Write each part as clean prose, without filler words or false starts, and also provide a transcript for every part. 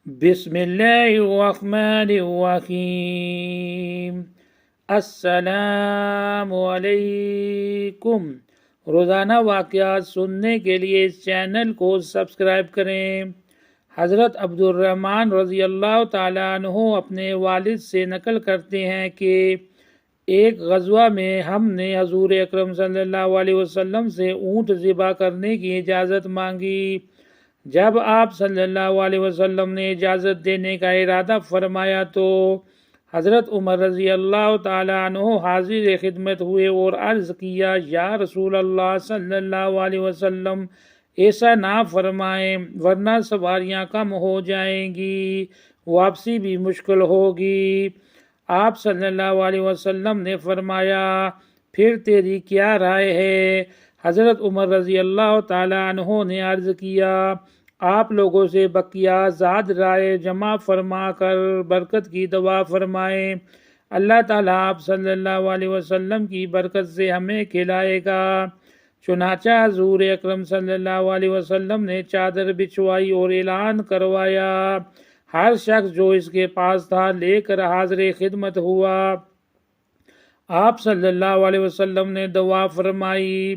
بسم اللہ الرحمن الرحیم۔ السلام علیکم۔ روزانہ واقعات سننے کے لیے اس چینل کو سبسکرائب کریں۔ حضرت عبد الرحمن رضی اللہ تعالیٰ عنہ اپنے والد سے نقل کرتے ہیں کہ ایک غزوہ میں ہم نے حضور اکرم صلی اللہ علیہ وسلم سے اونٹ ذبح کرنے کی اجازت مانگی۔ جب آپ صلی اللہ علیہ وسلم نے اجازت دینے کا ارادہ فرمایا تو حضرت عمر رضی اللہ تعالیٰ عنہ حاضر خدمت ہوئے اور عرض کیا، یا رسول اللہ صلی اللہ علیہ وسلم، ایسا نہ فرمائیں ورنہ سواریاں کم ہو جائیں گی، واپسی بھی مشکل ہوگی۔ آپ صلی اللہ علیہ وسلم نے فرمایا، پھر تیری کیا رائے ہے؟ حضرت عمر رضی اللہ تعالیٰ عنہ نے عرض کیا، آپ لوگوں سے بقیہ زاد رائے جمع فرما کر برکت کی دعا فرمائیں، اللہ تعالیٰ آپ صلی اللہ علیہ وسلم کی برکت سے ہمیں کھلائے گا۔ چنانچہ حضور اکرم صلی اللہ علیہ وسلم نے چادر بچھوائی اور اعلان کروایا، ہر شخص جو اس کے پاس تھا لے کر حاضر خدمت ہوا۔ آپ صلی اللہ علیہ وسلم نے دعا فرمائی،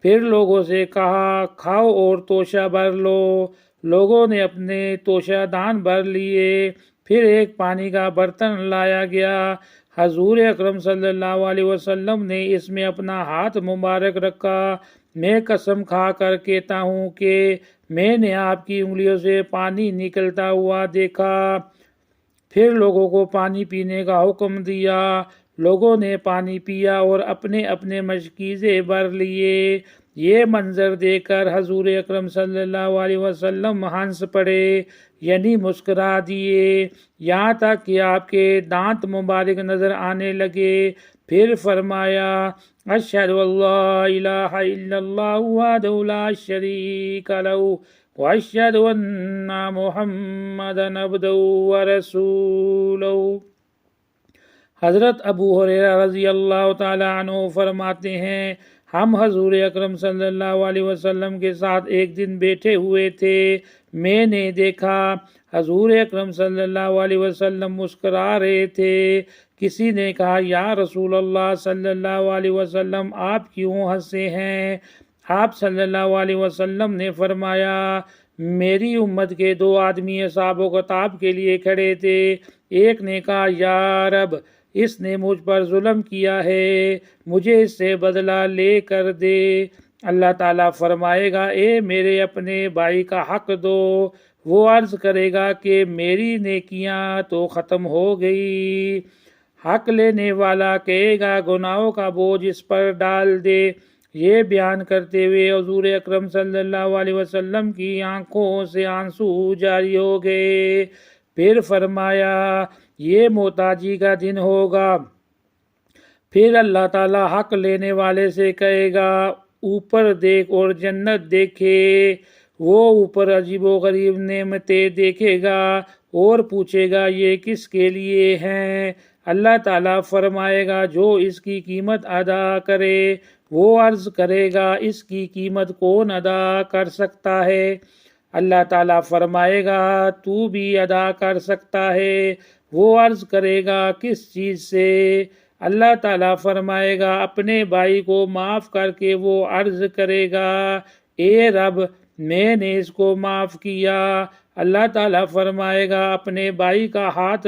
پھر لوگوں سے کہا، کھاؤ اور توشہ بھر لو۔ لوگوں نے اپنے توشہ دان بھر لیے۔ پھر ایک پانی کا برتن لایا گیا۔ حضور اکرم صلی اللہ علیہ وسلم نے اس میں اپنا ہاتھ مبارک رکھا۔ میں قسم کھا کر کہتا ہوں کہ میں نے آپ کی انگلیوں سے پانی نکلتا ہوا دیکھا۔ پھر لوگوں کو پانی پینے کا حکم دیا۔ لوگوں نے پانی پیا اور اپنے اپنے مشکیزے بھر لیے۔ یہ منظر دیکھ کر حضور اکرم صلی اللہ علیہ وسلم ہنس پڑے، یعنی مسکرا دیے، یہاں تک کہ آپ کے دانت مبارک نظر آنے لگے۔ پھر فرمایا، اشہد ان لا الہ الا اللہ وحدہ لا شریک لہ واشہد ان محمدا عبدہ ورسولہ۔ حضرت ابو ہریرہ رضی اللہ تعالیٰ عنہ فرماتے ہیں، ہم حضور اکرم صلی اللہ علیہ وسلم کے ساتھ ایک دن بیٹھے ہوئے تھے۔ میں نے دیکھا حضور اکرم صلی اللہ علیہ وسلم مسکرا رہے تھے۔ کسی نے کہا، یا رسول اللہ صلی اللہ علیہ وسلم، آپ کیوں ہنسے ہیں؟ آپ صلی اللہ علیہ وسلم نے فرمایا، میری امت کے دو آدمی اصحاب و کتاب کے لیے کھڑے تھے۔ ایک نے کہا، یا رب، اس نے مجھ پر ظلم کیا ہے، مجھے اس سے بدلہ لے کر دے۔ اللہ تعالیٰ فرمائے گا، اے میرے اپنے بھائی کا حق دو۔ وہ عرض کرے گا کہ میری نیکیاں تو ختم ہو گئی۔ حق لینے والا کہے گا، گناہوں کا بوجھ اس پر ڈال دے۔ یہ بیان کرتے ہوئے حضور اکرم صلی اللہ علیہ وسلم کی آنکھوں سے آنسو جاری ہو گئے۔ پھر فرمایا، یہ محتاجی کا دن ہوگا۔ پھر اللہ تعالیٰ حق لینے والے سے کہے گا، اوپر دیکھ اور جنت دیکھے۔ وہ اوپر عجیب و غریب نعمتیں دیکھے گا اور پوچھے گا، یہ کس کے لیے ہیں؟ اللہ تعالیٰ فرمائے گا، جو اس کی قیمت ادا کرے۔ وہ عرض کرے گا، اس کی قیمت کون ادا کر سکتا ہے؟ اللہ تعالیٰ فرمائے گا، تو بھی ادا کر سکتا ہے۔ وہ عرض کرے گا، کس چیز سے؟ اللہ تعالیٰ فرمائے گا، اپنے بھائی کو معاف کر کے۔ وہ عرض کرے گا، اے رب، میں نے اس کو معاف کیا۔ اللہ تعالیٰ فرمائے گا، اپنے بھائی کا ہاتھ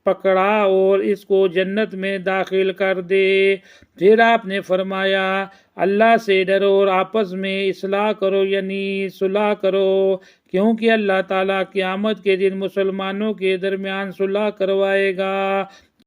پکڑا اور اس کو جنت میں داخل کر دے۔ پھر آپ نے فرمایا، اللہ سے ڈرو اور آپس میں اصلاح کرو، یعنی صلح کرو، کیونکہ اللہ تعالیٰ قیامت کے دن مسلمانوں کے درمیان صلح کروائے گا۔